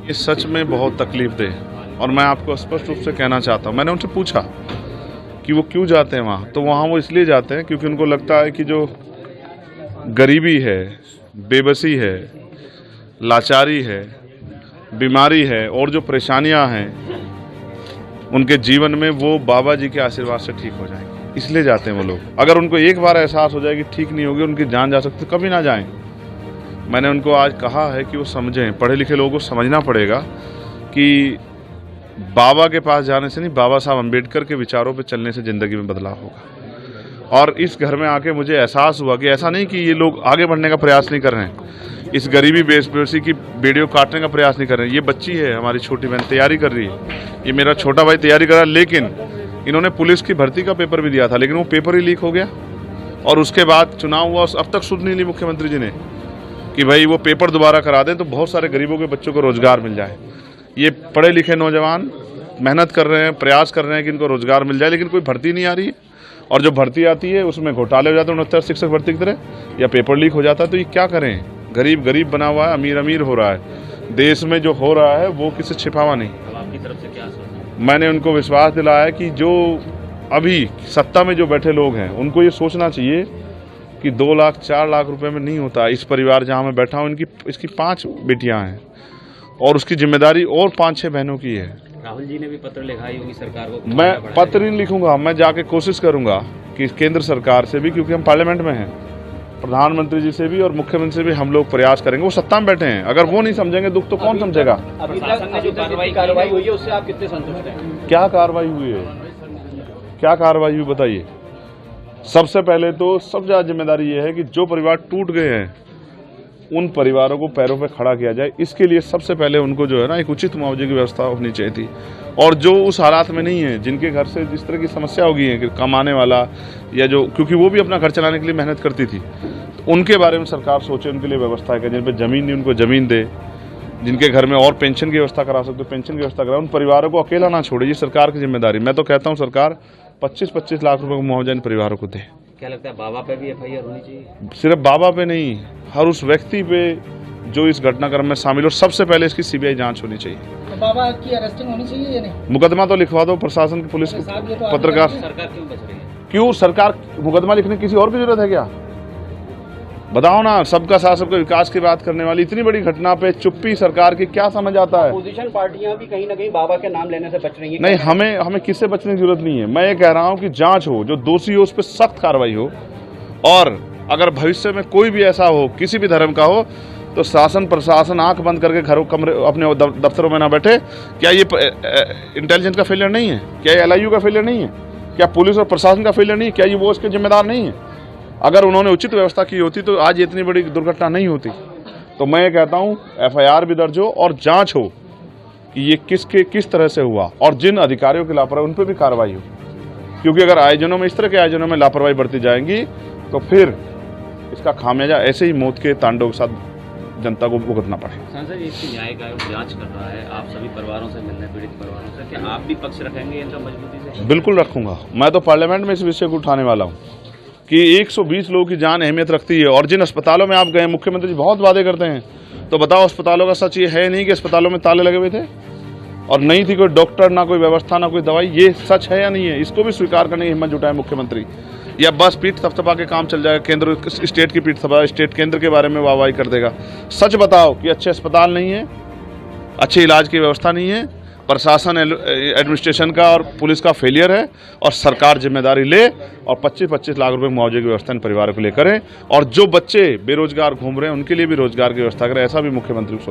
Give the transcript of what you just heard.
ये सच में बहुत तकलीफ दे और मैं आपको स्पष्ट रूप से कहना चाहता हूँ। मैंने उनसे पूछा कि वो क्यों जाते हैं वहाँ, तो वहाँ वो इसलिए जाते हैं क्योंकि उनको लगता है कि जो गरीबी है, बेबसी है, लाचारी है, बीमारी है और जो परेशानियाँ हैं उनके जीवन में, वो बाबा जी के आशीर्वाद से ठीक हो जाएंगी, इसलिए जाते हैं वो लोग। अगर उनको एक बार एहसास हो जाए कि ठीक नहीं होगी, उनकी जान जा सकती, तो कभी ना जाएं। मैंने उनको आज कहा है कि वो समझें, पढ़े लिखे लोगों को समझना पड़ेगा कि बाबा के पास जाने से नहीं, बाबा साहब अम्बेडकर के विचारों पे चलने से ज़िंदगी में बदलाव होगा। और इस घर में आके मुझे एहसास हुआ कि ऐसा नहीं कि ये लोग आगे बढ़ने का प्रयास नहीं कर रहे हैं, इस गरीबी बेबसी की बेड़ियों काटने का प्रयास नहीं कर रहे हैं। ये बच्ची है हमारी छोटी बहन, तैयारी कर रही है, ये मेरा छोटा भाई तैयारी कर रहा है, लेकिन इन्होंने पुलिस की भर्ती का पेपर भी दिया था, लेकिन वो पेपर ही लीक हो गया और उसके बाद चुनाव हुआ। अब तक सुध नहीं ली मुख्यमंत्री जी ने कि भाई वो पेपर दोबारा करा दें तो बहुत सारे गरीबों के बच्चों को रोजगार मिल जाए। ये पढ़े लिखे नौजवान मेहनत कर रहे हैं, प्रयास कर रहे हैं कि इनको रोजगार मिल जाए, लेकिन कोई भर्ती नहीं आ रही है और जो भर्ती आती है उसमें घोटाले हो जाते हैं 69 शिक्षक भर्ती की तरह, या पेपर लीक हो जाता है। तो ये क्या करें, गरीब गरीब बना हुआ है, अमीर अमीर हो रहा है। देश में जो हो रहा है वो किसी छिपावा नहीं। अब आपकी तरफ से क्या सोचना? मैंने उनको विश्वास दिलाया कि जो अभी सत्ता में जो बैठे लोग हैं उनको ये सोचना चाहिए कि 2 लाख 4 लाख रुपए में नहीं होता। इस परिवार जहाँ मैं बैठा हूँ, इसकी 5 बेटियाँ हैं और उसकी जिम्मेदारी और 5-6 बहनों की है। राहुल जी ने भी पत्र लिखा होगी सरकार को। मैं पत्र नहीं लिखूंगा, मैं जाके कोशिश करूंगा कि केंद्र सरकार से भी, क्योंकि हम पार्लियामेंट में हैं, प्रधानमंत्री जी से भी और मुख्यमंत्री से भी हम लोग प्रयास करेंगे। वो सत्ता में बैठे हैं, अगर वो नहीं समझेंगे दुख तो कौन समझेगा। अभी तक जो कार्रवाई हुई है उससे आप कितने संतुष्ट हैं? क्या कार्रवाई हुई है, क्या कार्रवाई हुई बताइए। सबसे पहले तो सबसे ज़्यादा जिम्मेदारी ये है कि जो परिवार टूट गए हैं उन परिवारों को पैरों पे खड़ा किया जाए। इसके लिए सबसे पहले उनको जो है ना एक उचित मुआवजे की व्यवस्था होनी चाहिए थी। और जो उस हालात में नहीं है, जिनके घर से जिस तरह की समस्या हो गई है कि कमाने वाला या जो, क्योंकि वो भी अपना घर चलाने के लिए मेहनत करती थी, तो उनके बारे में सरकार सोचे, उनके लिए व्यवस्था करे। जिन पर ज़मीन नहीं उनको ज़मीन दे, जिनके घर में और पेंशन की व्यवस्था करा सकते पेंशन की व्यवस्था करा। उन परिवारों को अकेला ना छोड़े, ये सरकार की जिम्मेदारी। मैं तो कहता हूँ सरकार 25-25 लाख रुपए का मुआवजा इन परिवारों को दे। क्या लगता है बाबा पे भी FIR होनी चाहिए? सिर्फ बाबा पे नहीं, हर उस व्यक्ति पे जो इस घटनाक्रम में शामिल हो। सबसे पहले इसकी CBI जांच होनी चाहिए। तो बाबा की अरेस्टिंग होनी चाहिए या नहीं? मुकदमा तो लिखवा दो, प्रशासन की, पुलिस की, पत्रकार। सरकार क्यों बच रही है? क्यों सरकार मुकदमा लिखने किसी और की जरूरत है क्या? बताओ ना। सबका साथ सबका विकास की बात करने वाली इतनी बड़ी घटना पे चुप्पी सरकार की क्या समझ आता है? अपोजिशन पार्टियां भी कहीं ना कहीं बाबा के नाम लेने से बच रही हैं। नहीं, हमें किससे बचने की जरूरत नहीं है। मैं ये कह रहा हूँ कि जांच हो, जो दोषी हो उस पर सख्त कार्रवाई हो, और अगर भविष्य में कोई भी ऐसा हो, किसी भी धर्म का हो, तो शासन प्रशासन आंख बंद करके घरों कमरे अपने दफ्तरों में ना बैठे। क्या ये इंटेलिजेंस का फेलियर नहीं है? क्या ये LIU का फेलियर नहीं है? क्या पुलिस और प्रशासन का फेलियर नहीं है? क्या ये वो इसके जिम्मेदार नहीं है? अगर उन्होंने उचित व्यवस्था की होती तो आज इतनी बड़ी दुर्घटना नहीं होती। तो मैं ये कहता हूँ FIR भी दर्ज हो और जांच हो कि ये किस तरह से हुआ, और जिन अधिकारियों की लापरवाही उन पर भी कार्रवाई हो। क्योंकि अगर आयोजनों में, इस तरह के आयोजनों में लापरवाही बढ़ती जाएंगी तो फिर इसका खामियाजा ऐसे ही मौत के तांडव के साथ जनता को भुगतना पड़े। सांसद जी, इसकी न्यायिक आयोग जांच कर रहा है, आप सभी परिवारों से मिलने, पीड़ित परिवारों से, क्या आप भी पक्ष रखेंगे इनका मजबूती से? बिल्कुल रखूंगा। मैं तो पार्लियामेंट में इस विषय को उठाने वाला हूँ कि 120 लोगों की जान अहमियत रखती है। और जिन अस्पतालों में आप गए, मुख्यमंत्री जी बहुत वादे करते हैं, तो बताओ अस्पतालों का सच ये है नहीं कि अस्पतालों में ताले लगे हुए थे और नहीं थी कोई डॉक्टर, ना कोई व्यवस्था, ना कोई दवाई? ये सच है या नहीं है? इसको भी स्वीकार करने की हिम्मत जुटाए मुख्यमंत्री। या बस पीठ थपथपा के काम चल जाएगा, केंद्र स्टेट की पीठ थपा, स्टेट केंद्र के बारे में वाहवाही कर देगा। सच बताओ कि अच्छे अस्पताल नहीं है, अच्छे इलाज की व्यवस्था नहीं है, प्रशासन एडमिनिस्ट्रेशन का और पुलिस का फेलियर है, और सरकार जिम्मेदारी ले और 25-25 लाख रुपए मुआवजे की व्यवस्था इन परिवारों के लिए करें। और जो बच्चे बेरोजगार घूम रहे हैं उनके लिए भी रोजगार की व्यवस्था करें। ऐसा भी मुख्यमंत्री